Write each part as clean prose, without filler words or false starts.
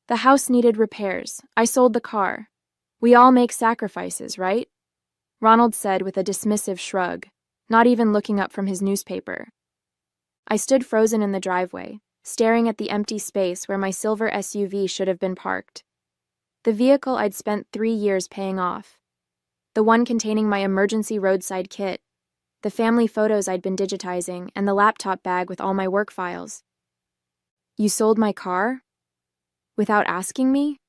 The house needed repairs. I sold the car. We all make sacrifices, right? Ronald said with a dismissive shrug, not even looking up from his newspaper. I stood frozen in the driveway, staring at the empty space where my silver SUV should have been parked. The vehicle I'd spent 3 years paying off. The one containing my emergency roadside kit, the family photos I'd been digitizing, and the laptop bag with all my work files. You sold my car? Without asking me?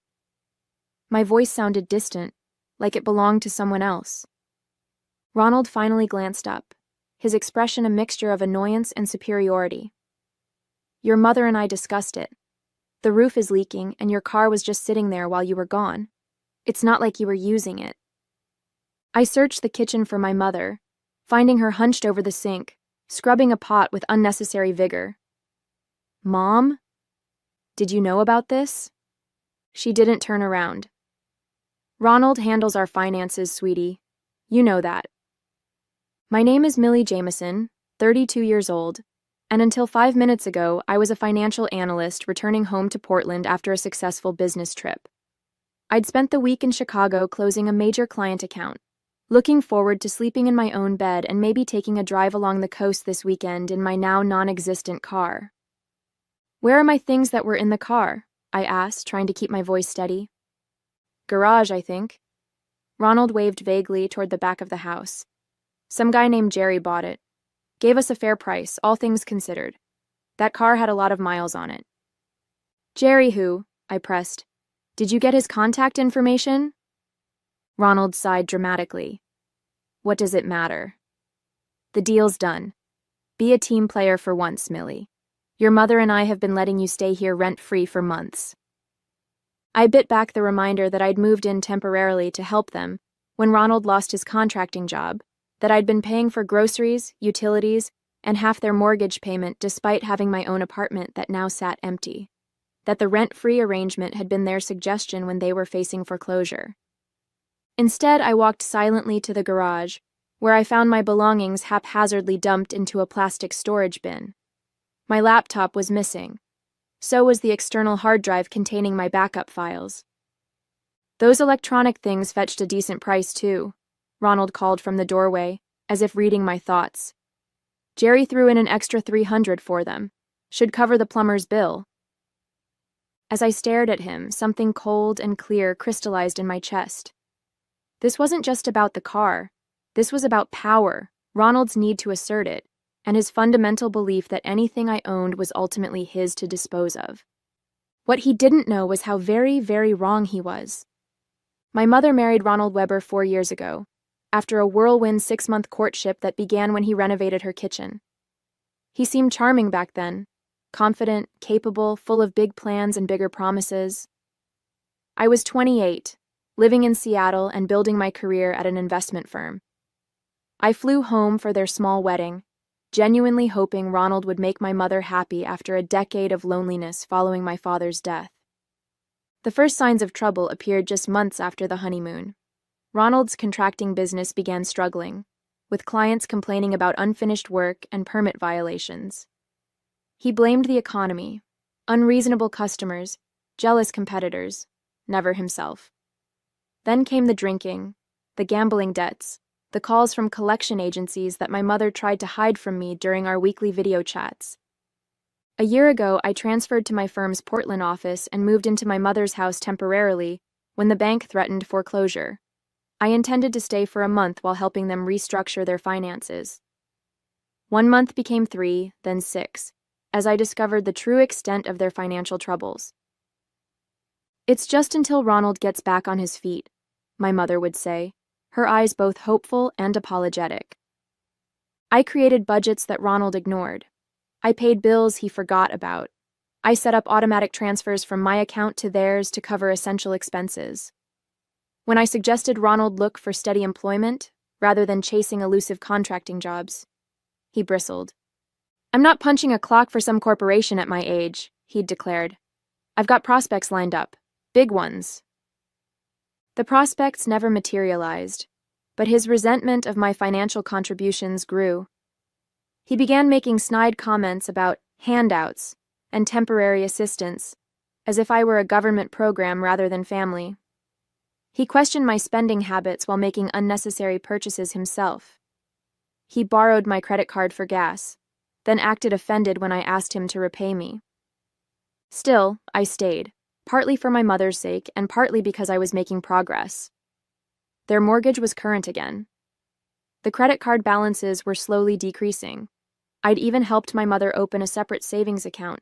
My voice sounded distant, like it belonged to someone else. Ronald finally glanced up, his expression a mixture of annoyance and superiority. Your mother and I discussed it. The roof is leaking, and your car was just sitting there while you were gone. It's not like you were using it. I searched the kitchen for my mother, finding her hunched over the sink, scrubbing a pot with unnecessary vigor. Mom? Did you know about this? She didn't turn around. Ronald handles our finances, sweetie. You know that. My name is Millie Jameson, 32 years old, and until 5 minutes ago, I was a financial analyst returning home to Portland after a successful business trip. I'd spent the week in Chicago closing a major client account, looking forward to sleeping in my own bed and maybe taking a drive along the coast this weekend in my now non-existent car. Where are my things that were in the car? I asked, trying to keep my voice steady. Garage, I think. Ronald waved vaguely toward the back of the house. Some guy named Jerry bought it. Gave us a fair price, all things considered. That car had a lot of miles on it. Jerry who? I pressed. Did you get his contact information? Ronald sighed dramatically. What does it matter? The deal's done. Be a team player for once, Millie. Your mother and I have been letting you stay here rent-free for months. I bit back the reminder that I'd moved in temporarily to help them when Ronald lost his contracting job, that I'd been paying for groceries, utilities, and half their mortgage payment despite having my own apartment that now sat empty, that the rent-free arrangement had been their suggestion when they were facing foreclosure. Instead, I walked silently to the garage, where I found my belongings haphazardly dumped into a plastic storage bin. My laptop was missing. So was the external hard drive containing my backup files. Those electronic things fetched a decent price, too, Ronald called from the doorway, as if reading my thoughts. Jerry threw in an extra $300 for them. Should cover the plumber's bill. As I stared at him, something cold and clear crystallized in my chest. This wasn't just about the car. This was about power, Ronald's need to assert it, and his fundamental belief that anything I owned was ultimately his to dispose of. What he didn't know was how very, very wrong he was. My mother married Ronald Weber 4 years ago, after a whirlwind 6-month courtship that began when he renovated her kitchen. He seemed charming back then, confident, capable, full of big plans and bigger promises. I was 28, living in Seattle and building my career at an investment firm. I flew home for their small wedding, genuinely hoping Ronald would make my mother happy after a decade of loneliness following my father's death. The first signs of trouble appeared just months after the honeymoon. Ronald's contracting business began struggling, with clients complaining about unfinished work and permit violations. He blamed the economy, unreasonable customers, jealous competitors, never himself. Then came the drinking, the gambling debts, the calls from collection agencies that my mother tried to hide from me during our weekly video chats. A year ago, I transferred to my firm's Portland office and moved into my mother's house temporarily when the bank threatened foreclosure. I intended to stay for a month while helping them restructure their finances. 1 month became 3, then 6, as I discovered the true extent of their financial troubles. It's just until Ronald gets back on his feet, my mother would say, her eyes both hopeful and apologetic. I created budgets that Ronald ignored. I paid bills he forgot about. I set up automatic transfers from my account to theirs to cover essential expenses. When I suggested Ronald look for steady employment, rather than chasing elusive contracting jobs, he bristled. I'm not punching a clock for some corporation at my age, he'd declared. I've got prospects lined up. Big ones. The prospects never materialized, but his resentment of my financial contributions grew. He began making snide comments about handouts and temporary assistance, as if I were a government program rather than family. He questioned my spending habits while making unnecessary purchases himself. He borrowed my credit card for gas, then acted offended when I asked him to repay me. Still, I stayed, partly for my mother's sake and partly because I was making progress. Their mortgage was current again. The credit card balances were slowly decreasing. I'd even helped my mother open a separate savings account,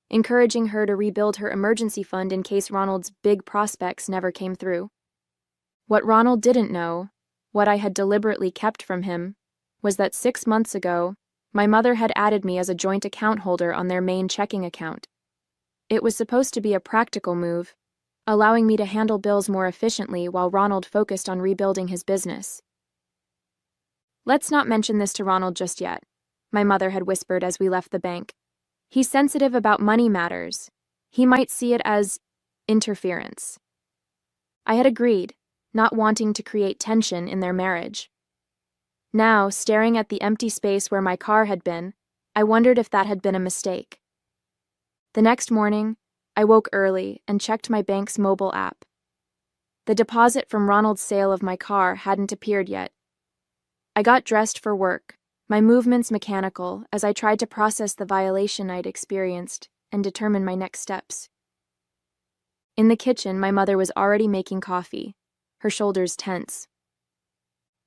encouraging her to rebuild her emergency fund in case Ronald's big prospects never came through. What Ronald didn't know, what I had deliberately kept from him, was that 6 months ago, my mother had added me as a joint account holder on their main checking account. It was supposed to be a practical move, allowing me to handle bills more efficiently while Ronald focused on rebuilding his business. "Let's not mention this to Ronald just yet," my mother had whispered as we left the bank. "He's sensitive about money matters. He might see it as interference." I had agreed, not wanting to create tension in their marriage. Now, staring at the empty space where my car had been, I wondered if that had been a mistake. The next morning, I woke early and checked my bank's mobile app. The deposit from Ronald's sale of my car hadn't appeared yet. I got dressed for work, my movements mechanical as I tried to process the violation I'd experienced and determine my next steps. In the kitchen, my mother was already making coffee, her shoulders tense.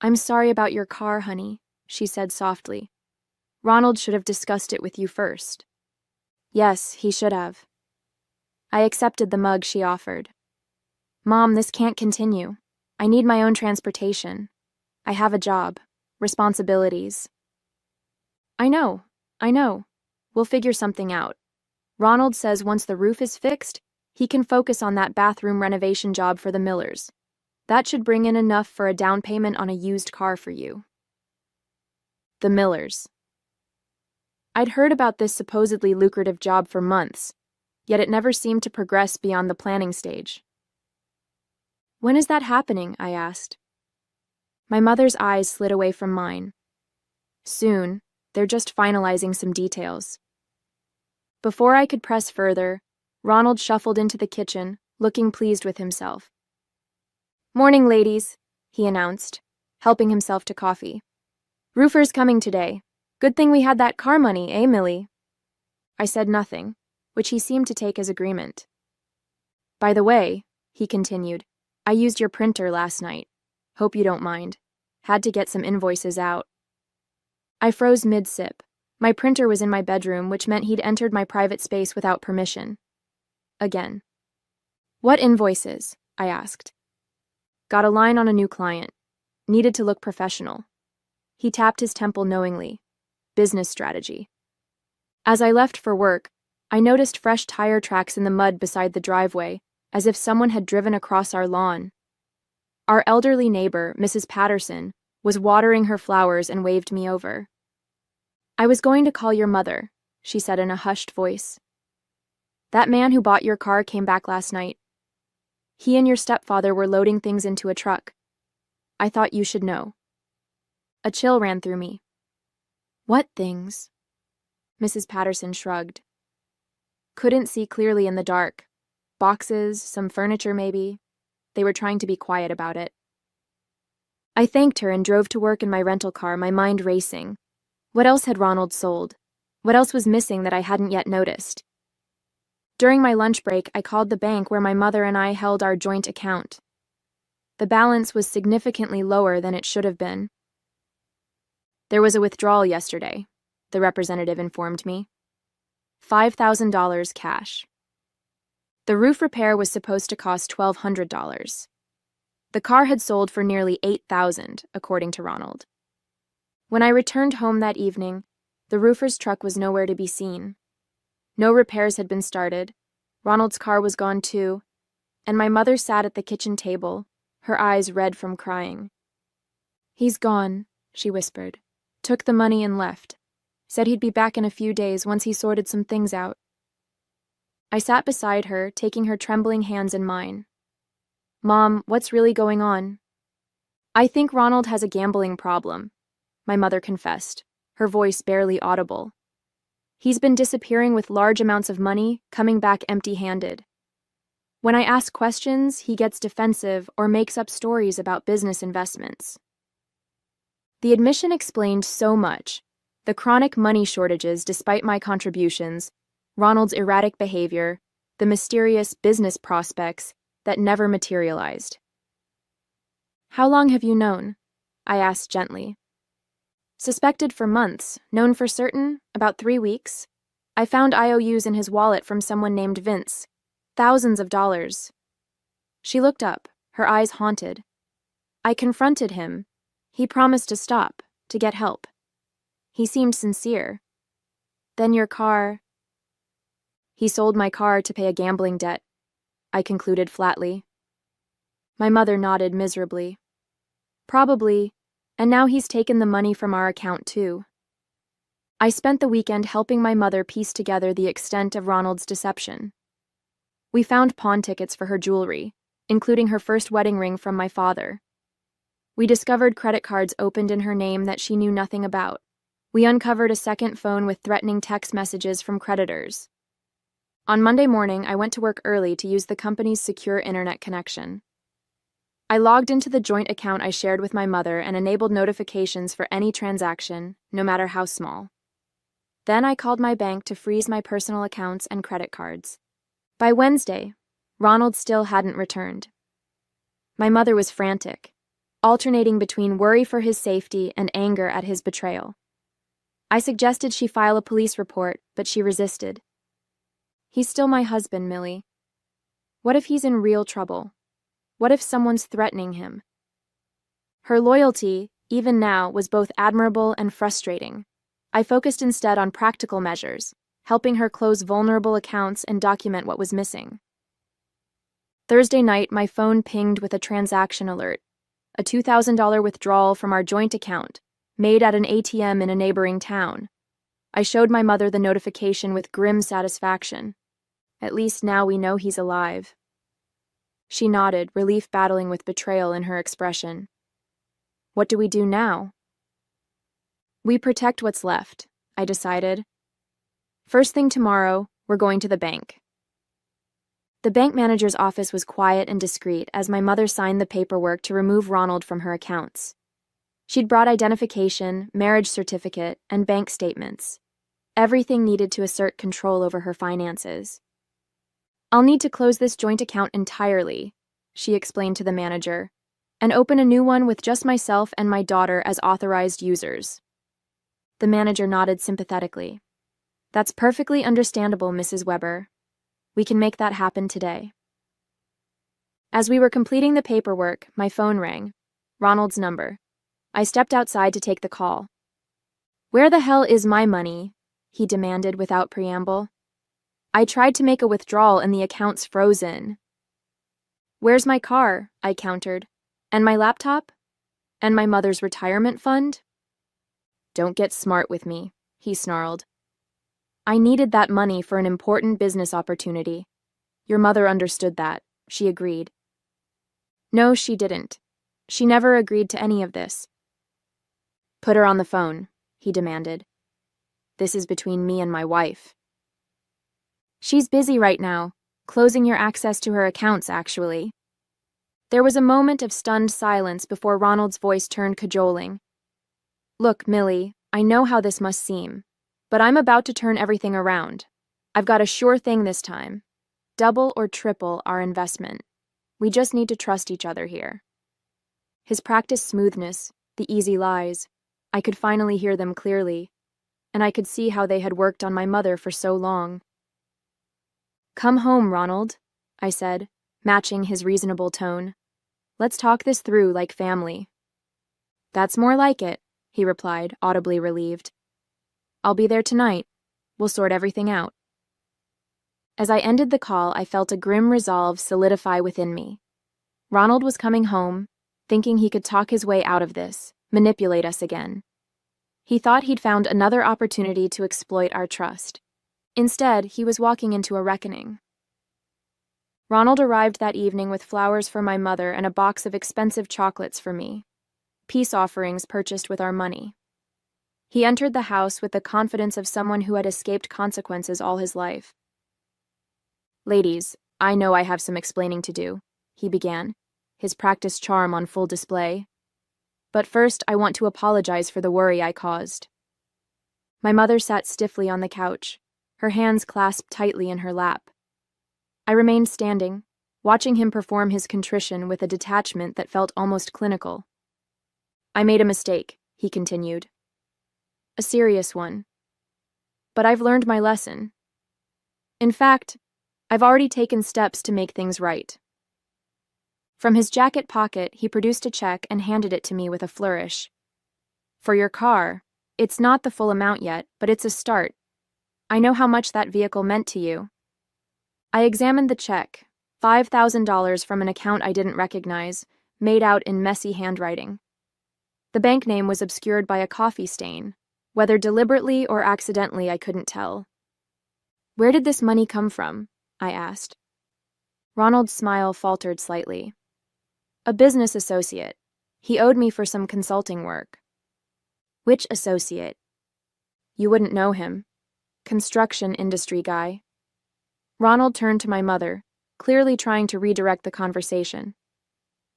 "I'm sorry about your car, honey," she said softly. "Ronald should have discussed it with you first." Yes, he should have. I accepted the mug she offered. "Mom, this can't continue. I need my own transportation. I have a job, responsibilities." I know. We'll figure something out. Ronald says once the roof is fixed, he can focus on that bathroom renovation job for the Millers. That should bring in enough for a down payment on a used car for you. The Millers. I'd heard about this supposedly lucrative job for months, yet it never seemed to progress beyond the planning stage. "When is that happening?" I asked. My mother's eyes slid away from mine. "Soon. They're just finalizing some details." Before I could press further, Ronald shuffled into the kitchen, looking pleased with himself. "Morning, ladies," he announced, helping himself to coffee. "Roofer's coming today. Good thing we had that car money, eh, Millie?" I said nothing, which he seemed to take as agreement. "By the way," he continued, "I used your printer last night. Hope you don't mind. Had to get some invoices out." I froze mid-sip. My printer was in my bedroom, which meant he'd entered my private space without permission. Again. "What invoices?" I asked. "Got a line on a new client. Needed to look professional." He tapped his temple knowingly. Business strategy. As I left for work, I noticed fresh tire tracks in the mud beside the driveway, as if someone had driven across our lawn. Our elderly neighbor, Mrs. Patterson, was watering her flowers and waved me over. "I was going to call your mother," she said in a hushed voice. "That man who bought your car came back last night. He and your stepfather were loading things into a truck. I thought you should know." A chill ran through me. "What things?" Mrs. Patterson shrugged. "Couldn't see clearly in the dark. Boxes, some furniture maybe. They were trying to be quiet about it." I thanked her and drove to work in my rental car, my mind racing. What else had Ronald sold? What else was missing that I hadn't yet noticed? During my lunch break, I called the bank where my mother and I held our joint account. The balance was significantly lower than it should have been. "There was a withdrawal yesterday," the representative informed me. $5,000 cash. The roof repair was supposed to cost $1,200. The car had sold for nearly $8,000, according to Ronald. When I returned home that evening, the roofer's truck was nowhere to be seen. No repairs had been started, Ronald's car was gone too, and my mother sat at the kitchen table, her eyes red from crying. "He's gone," she whispered. "Took the money and left. Said he'd be back in a few days once he sorted some things out." I sat beside her, taking her trembling hands in mine. "Mom, what's really going on?" "I think Ronald has a gambling problem," my mother confessed, her voice barely audible. "He's been disappearing with large amounts of money, coming back empty-handed. When I ask questions, he gets defensive or makes up stories about business investments. The admission explained so much: the chronic money shortages despite my contributions, Ronald's erratic behavior, the mysterious business prospects that never materialized. "How long have you known?" I asked gently. "Suspected for months, known for certain, about 3 weeks. I found IOUs in his wallet from someone named Vince. Thousands of dollars." She looked up, her eyes haunted. "I confronted him. He promised to stop, to get help. He seemed sincere. Then your car—" "He sold my car to pay a gambling debt," I concluded flatly. My mother nodded miserably. "Probably, and now he's taken the money from our account too." I spent the weekend helping my mother piece together the extent of Ronald's deception. We found pawn tickets for her jewelry, including her first wedding ring from my father. We discovered credit cards opened in her name that she knew nothing about. We uncovered a second phone with threatening text messages from creditors. On Monday morning, I went to work early to use the company's secure internet connection. I logged into the joint account I shared with my mother and enabled notifications for any transaction, no matter how small. Then I called my bank to freeze my personal accounts and credit cards. By Wednesday, Ronald still hadn't returned. My mother was frantic, alternating between worry for his safety and anger at his betrayal. I suggested she file a police report, but she resisted. "He's still my husband, Millie. What if he's in real trouble? What if someone's threatening him?" Her loyalty, even now, was both admirable and frustrating. I focused instead on practical measures, helping her close vulnerable accounts and document what was missing. Thursday night, my phone pinged with a transaction alert: a $2,000 withdrawal from our joint account, made at an ATM in a neighboring town. I showed my mother the notification with grim satisfaction. "At least now we know he's alive." She nodded, relief battling with betrayal in her expression. "What do we do now?" "We protect what's left," I decided. "First thing tomorrow, we're going to the bank." The bank manager's office was quiet and discreet as my mother signed the paperwork to remove Ronald from her accounts. She'd brought identification, marriage certificate, and bank statements. Everything needed to assert control over her finances. "I'll need to close this joint account entirely," she explained to the manager, "and open a new one with just myself and my daughter as authorized users." The manager nodded sympathetically. "That's perfectly understandable, Mrs. Weber. We can make that happen today." As we were completing the paperwork, my phone rang. Ronald's number. I stepped outside to take the call. "Where the hell is my money?" he demanded without preamble. "I tried to make a withdrawal and the account's frozen." "Where's my car?" I countered. "And my laptop? And my mother's retirement fund?" "Don't get smart with me," he snarled. "I needed that money for an important business opportunity. Your mother understood that," she agreed. "No, she didn't. She never agreed to any of this." "Put her on the phone," he demanded. "This is between me and my wife." "She's busy right now, closing your access to her accounts, actually." There was a moment of stunned silence before Ronald's voice turned cajoling. "Look, Millie, I know how this must seem, but I'm about to turn everything around. I've got a sure thing this time. Double or triple our investment. We just need to trust each other here." His practiced smoothness, the easy lies, I could finally hear them clearly, and I could see how they had worked on my mother for so long. "Come home, Ronald," I said, matching his reasonable tone. "Let's talk this through like family." "That's more like it," he replied, audibly relieved. "I'll be there tonight. We'll sort everything out." As I ended the call, I felt a grim resolve solidify within me. Ronald was coming home, thinking he could talk his way out of this, manipulate us again. He thought he'd found another opportunity to exploit our trust. Instead, he was walking into a reckoning. Ronald arrived that evening with flowers for my mother and a box of expensive chocolates for me, peace offerings purchased with our money. He entered the house with the confidence of someone who had escaped consequences all his life. "Ladies, I know I have some explaining to do, he began, his practiced charm on full display. But first, I want to apologize for the worry I caused. My mother sat stiffly on the couch, her hands clasped tightly in her lap. I remained standing, watching him perform his contrition with a detachment that felt almost clinical. I made a mistake, he continued. A serious one. But I've learned my lesson. In fact, I've already taken steps to make things right. From his jacket pocket, he produced a check and handed it to me with a flourish. For your car, it's not the full amount yet, but it's a start. I know how much that vehicle meant to you. I examined the check, $5,000 from an account I didn't recognize, made out in messy handwriting. The bank name was obscured by a coffee stain. Whether deliberately or accidentally, I couldn't tell. Where did this money come from? I asked. Ronald's smile faltered slightly. A business associate. He owed me for some consulting work. Which associate? You wouldn't know him. Construction industry guy. Ronald turned to my mother, clearly trying to redirect the conversation.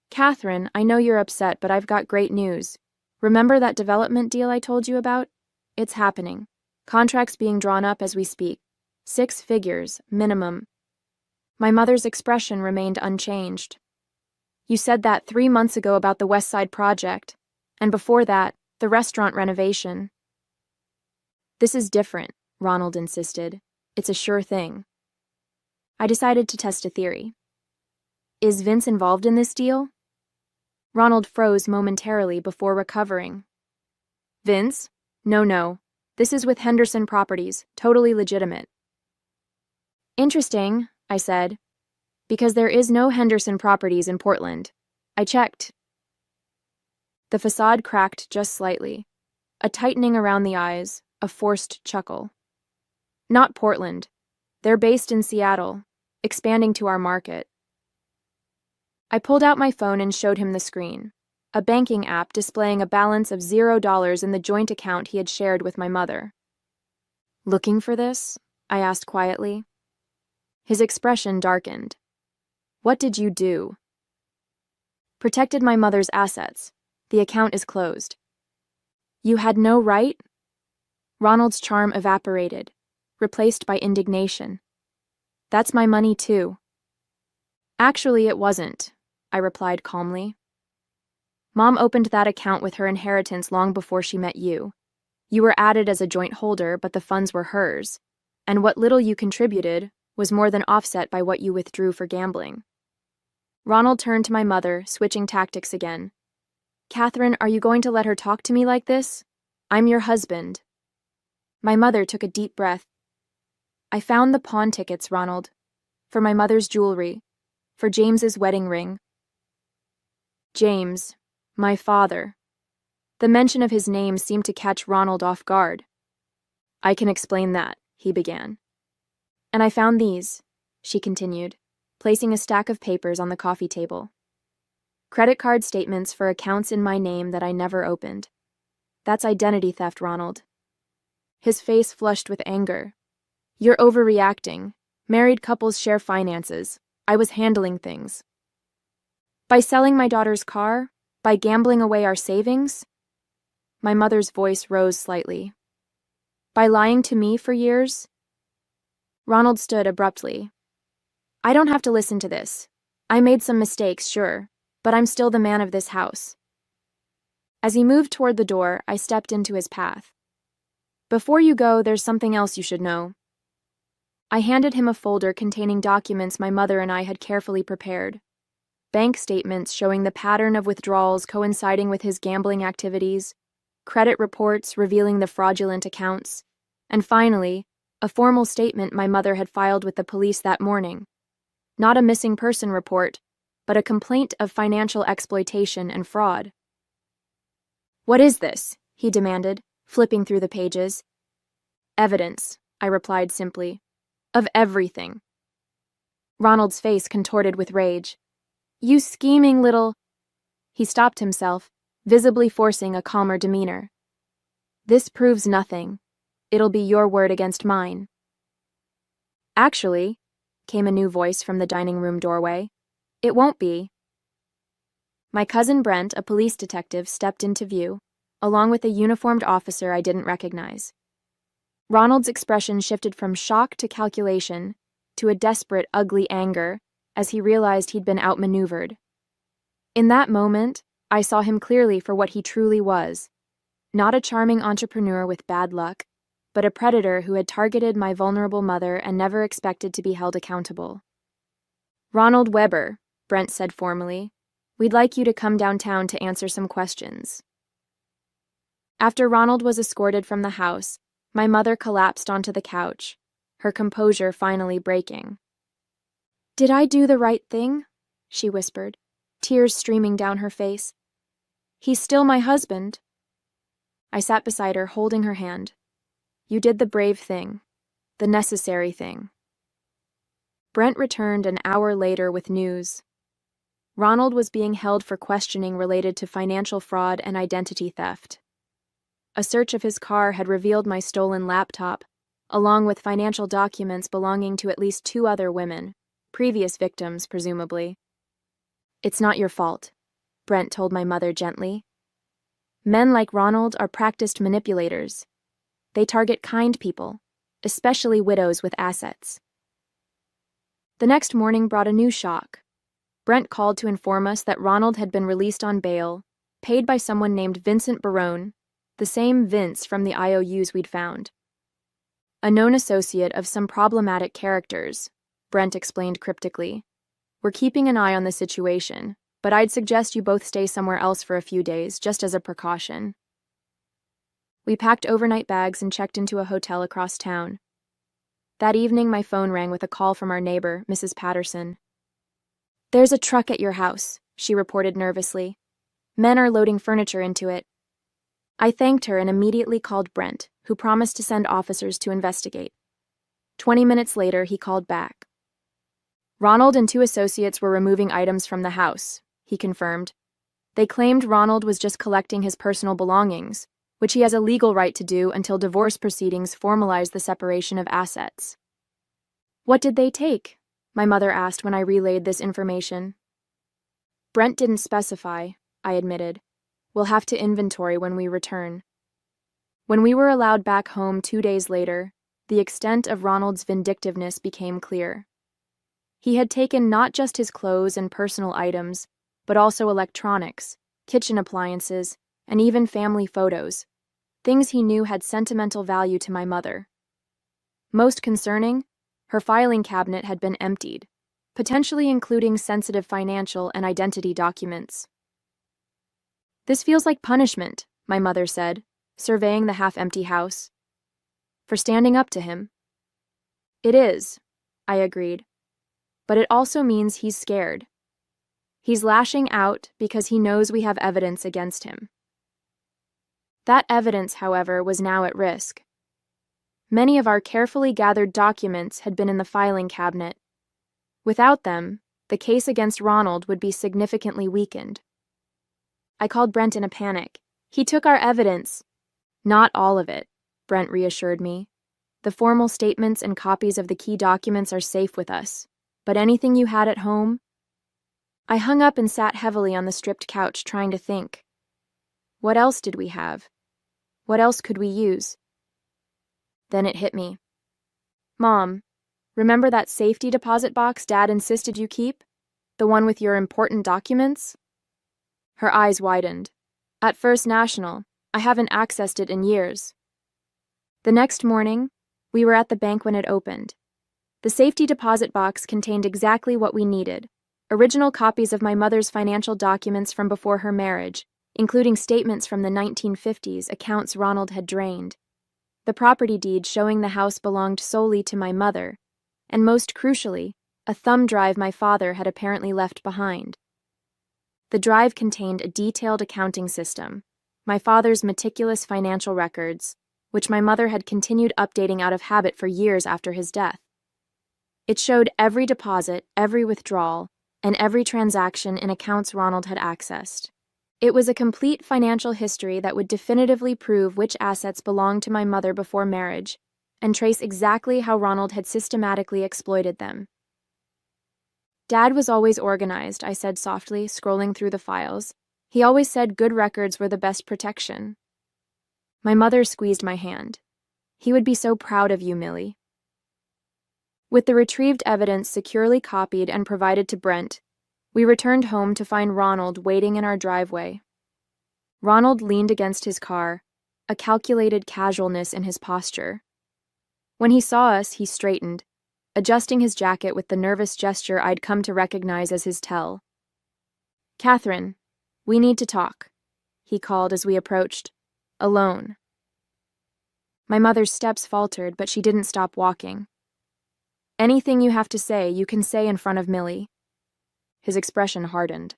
Catherine, I know you're upset, but I've got great news. Remember that development deal I told you about? It's happening. Contracts being drawn up as we speak. 6 figures, minimum. My mother's expression remained unchanged. You said that 3 months ago about the West Side project, and before that, the restaurant renovation. This is different, Ronald insisted. It's a sure thing. I decided to test a theory. Is Vince involved in this deal? Ronald froze momentarily before recovering. Vince? No. This is with Henderson Properties, totally legitimate. Interesting, I said, because there is no Henderson Properties in Portland. I checked. The facade cracked just slightly, a tightening around the eyes, a forced chuckle. Not Portland. They're based in Seattle, expanding to our market. I pulled out my phone and showed him the screen, a banking app displaying a balance of $0 in the joint account he had shared with my mother. Looking for this? I asked quietly. His expression darkened. What did you do? Protected my mother's assets. The account is closed. You had no right? Ronald's charm evaporated, replaced by indignation. That's my money too. Actually, it wasn't, I replied calmly. Mom opened that account with her inheritance long before she met you. You were added as a joint holder, but the funds were hers, and what little you contributed was more than offset by what you withdrew for gambling. Ronald turned to my mother, switching tactics again. Catherine, are you going to let her talk to me like this? I'm your husband. My mother took a deep breath. I found the pawn tickets, Ronald. For my mother's jewelry. For James's wedding ring. James, my father. The mention of his name seemed to catch Ronald off guard. I can explain that, he began. And I found these, she continued, placing a stack of papers on the coffee table. Credit card statements for accounts in my name that I never opened. That's identity theft, Ronald. His face flushed with anger. You're overreacting. Married couples share finances. I was handling things. By selling my daughter's car? By gambling away our savings? My mother's voice rose slightly. By lying to me for years? Ronald stood abruptly. I don't have to listen to this. I made some mistakes, sure, but I'm still the man of this house. As he moved toward the door, I stepped into his path. Before you go, there's something else you should know. I handed him a folder containing documents my mother and I had carefully prepared. Bank statements showing the pattern of withdrawals coinciding with his gambling activities, credit reports revealing the fraudulent accounts, and finally, a formal statement my mother had filed with the police that morning. Not a missing person report, but a complaint of financial exploitation and fraud. What is this? He demanded, flipping through the pages. Evidence, I replied simply. Of everything. Ronald's face contorted with rage. You scheming little... He stopped himself, visibly forcing a calmer demeanor. This proves nothing. It'll be your word against mine. Actually, came a new voice from the dining room doorway. It won't be. My cousin Brent, a police detective, stepped into view, along with a uniformed officer I didn't recognize. Ronald's expression shifted from shock to calculation to a desperate, ugly anger as he realized he'd been outmaneuvered. In that moment, I saw him clearly for what he truly was. Not a charming entrepreneur with bad luck, but a predator who had targeted my vulnerable mother and never expected to be held accountable. "Ronald Weber," Brent said formally, "we'd like you to come downtown to answer some questions." After Ronald was escorted from the house, my mother collapsed onto the couch, her composure finally breaking. "Did I do the right thing?" she whispered, tears streaming down her face. "He's still my husband." I sat beside her, holding her hand. "You did the brave thing, the necessary thing." Brent returned an hour later with news. Ronald was being held for questioning related to financial fraud and identity theft. A search of his car had revealed my stolen laptop, along with financial documents belonging to at least 2 other women, previous victims, presumably. "It's not your fault," Brent told my mother gently. "Men like Ronald are practiced manipulators. They target kind people, especially widows with assets." The next morning brought a new shock. Brent called to inform us that Ronald had been released on bail, paid by someone named Vincent Barone, the same Vince from the IOUs we'd found. "A known associate of some problematic characters," Brent explained cryptically. "We're keeping an eye on the situation, but I'd suggest you both stay somewhere else for a few days, just as a precaution." We packed overnight bags and checked into a hotel across town. That evening, my phone rang with a call from our neighbor, Mrs. Patterson. "There's a truck at your house," she reported nervously. "Men are loading furniture into it." I thanked her and immediately called Brent, who promised to send officers to investigate. 20 minutes later, he called back. "Ronald and 2 associates were removing items from the house," he confirmed. "They claimed Ronald was just collecting his personal belongings, which he has a legal right to do until divorce proceedings formalize the separation of assets." "What did they take?" my mother asked when I relayed this information. "Brent didn't specify," I admitted. "We'll have to inventory when we return." When we were allowed back home 2 days later, the extent of Ronald's vindictiveness became clear. He had taken not just his clothes and personal items, but also electronics, kitchen appliances, and even family photos, things he knew had sentimental value to my mother. Most concerning, her filing cabinet had been emptied, potentially including sensitive financial and identity documents. "This feels like punishment," my mother said, surveying the half-empty house. "For standing up to him." "It is," I agreed. "But it also means he's scared. He's lashing out because he knows we have evidence against him." That evidence, however, was now at risk. Many of our carefully gathered documents had been in the filing cabinet. Without them, the case against Ronald would be significantly weakened. I called Brent in a panic. "He took our evidence." "Not all of it," Brent reassured me. "The formal statements and copies of the key documents are safe with us, but anything you had at home?" I hung up and sat heavily on the stripped couch, trying to think. What else did we have? What else could we use? Then it hit me. "Mom, remember that safety deposit box Dad insisted you keep? The one with your important documents?" Her eyes widened. "At First National. I haven't accessed it in years." The next morning, we were at the bank when it opened. The safety deposit box contained exactly what we needed: original copies of my mother's financial documents from before her marriage, including statements from the 1950s, accounts Ronald had drained, the property deed showing the house belonged solely to my mother, and most crucially, a thumb drive my father had apparently left behind. The drive contained a detailed accounting system, my father's meticulous financial records, which my mother had continued updating out of habit for years after his death. It showed every deposit, every withdrawal, and every transaction in accounts Ronald had accessed. It was a complete financial history that would definitively prove which assets belonged to my mother before marriage, and trace exactly how Ronald had systematically exploited them. Dad was always organized, I said softly, scrolling through the files. He always said good records were the best protection. My mother squeezed my hand. He would be so proud of you, Millie. With the retrieved evidence securely copied and provided to Brent, we returned home to find Ronald waiting in our driveway. Ronald leaned against his car, a calculated casualness in his posture. When he saw us, he straightened, adjusting his jacket with the nervous gesture I'd come to recognize as his tell. "Catherine, we need to talk," he called as we approached, alone. My mother's steps faltered, but she didn't stop walking. "Anything you have to say, you can say in front of Millie." His expression hardened.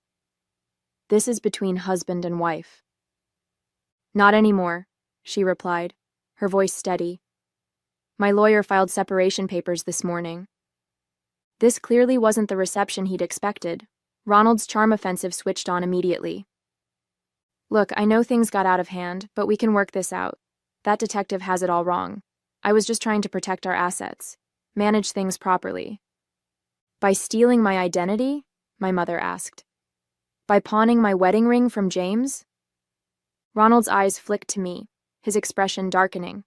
"This is between husband and wife." "Not anymore," she replied, her voice steady. "My lawyer filed separation papers this morning." This clearly wasn't the reception he'd expected. Ronald's charm offensive switched on immediately. "Look, I know things got out of hand, but we can work this out. That detective has it all wrong. I was just trying to protect our assets, manage things properly." "By stealing my identity?" my mother asked. "By pawning my wedding ring from James?" Ronald's eyes flicked to me, his expression darkening.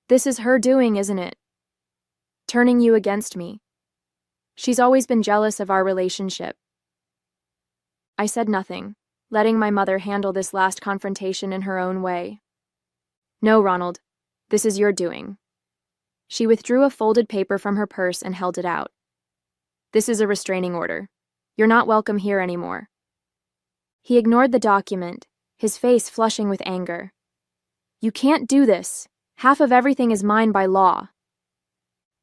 "This is her doing, isn't it? Turning you against me. She's always been jealous of our relationship." I said nothing, letting my mother handle this last confrontation in her own way. "No, Ronald, this is your doing." She withdrew a folded paper from her purse and held it out. "This is a restraining order. You're not welcome here anymore." He ignored the document, his face flushing with anger. "You can't do this. Half of everything is mine by law."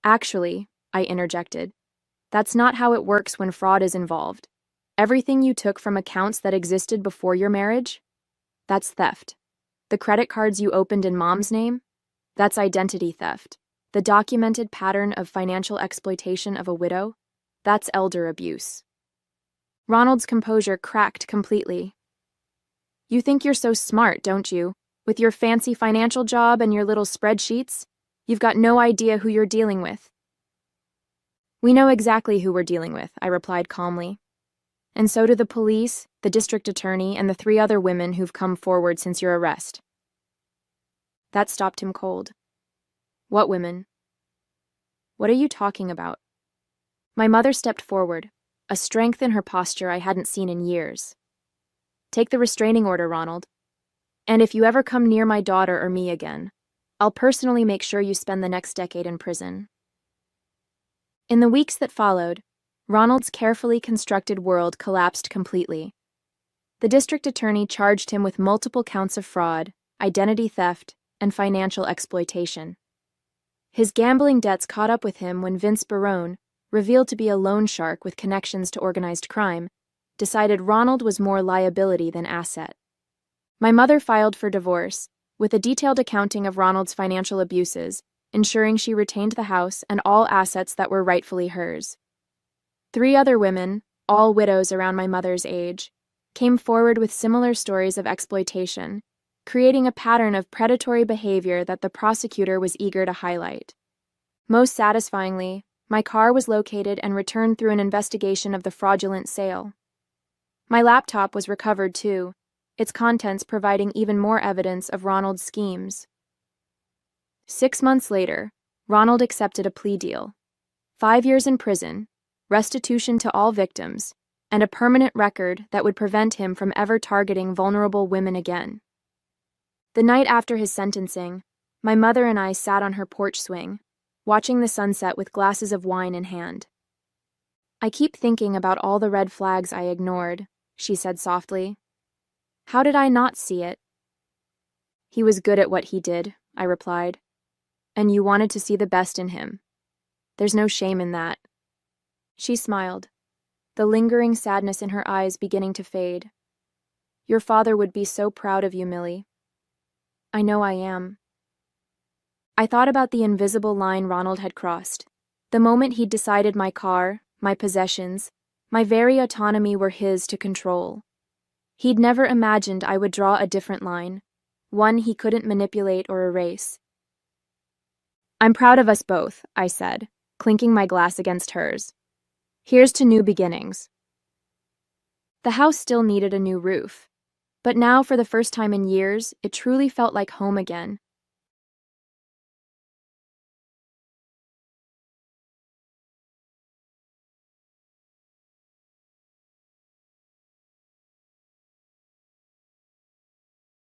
"Actually," I interjected, "that's not how it works when fraud is involved. Everything you took from accounts that existed before your marriage? That's theft. The credit cards you opened in Mom's name? That's identity theft. The documented pattern of financial exploitation of a widow? That's elder abuse." Ronald's composure cracked completely. "You think you're so smart, don't you? With your fancy financial job and your little spreadsheets? You've got no idea who you're dealing with." "We know exactly who we're dealing with," I replied calmly. "And so do the police, the district attorney, and the 3 other women who've come forward since your arrest." That stopped him cold. "What women?" "What are you talking about?" My mother stepped forward, a strength in her posture I hadn't seen in years. "Take the restraining order, Ronald. And if you ever come near my daughter or me again, I'll personally make sure you spend the next decade in prison." In the weeks that followed, Ronald's carefully constructed world collapsed completely. The district attorney charged him with multiple counts of fraud, identity theft, and financial exploitation. His gambling debts caught up with him when Vince Barone, revealed to be a loan shark with connections to organized crime, decided Ronald was more liability than asset. My mother filed for divorce, with a detailed accounting of Ronald's financial abuses, ensuring she retained the house and all assets that were rightfully hers. 3 other women, all widows around my mother's age, came forward with similar stories of exploitation, creating a pattern of predatory behavior that the prosecutor was eager to highlight. Most satisfyingly, my car was located and returned through an investigation of the fraudulent sale. My laptop was recovered too, its contents providing even more evidence of Ronald's schemes. 6 months later, Ronald accepted a plea deal. 5 years in prison, restitution to all victims, and a permanent record that would prevent him from ever targeting vulnerable women again. The night after his sentencing, my mother and I sat on her porch swing, watching the sunset with glasses of wine in hand. "I keep thinking about all the red flags I ignored," she said softly. "How did I not see it?" "He was good at what he did," I replied. "And you wanted to see the best in him. There's no shame in that." She smiled, the lingering sadness in her eyes beginning to fade. "Your father would be so proud of you, Millie." "I know I am." I thought about the invisible line Ronald had crossed, the moment he'd decided my car, my possessions, my very autonomy were his to control. He'd never imagined I would draw a different line, one he couldn't manipulate or erase. "I'm proud of us both," I said, clinking my glass against hers. Here's to new beginnings. The house still needed a new roof, but now, for the first time in years, it truly felt like home again.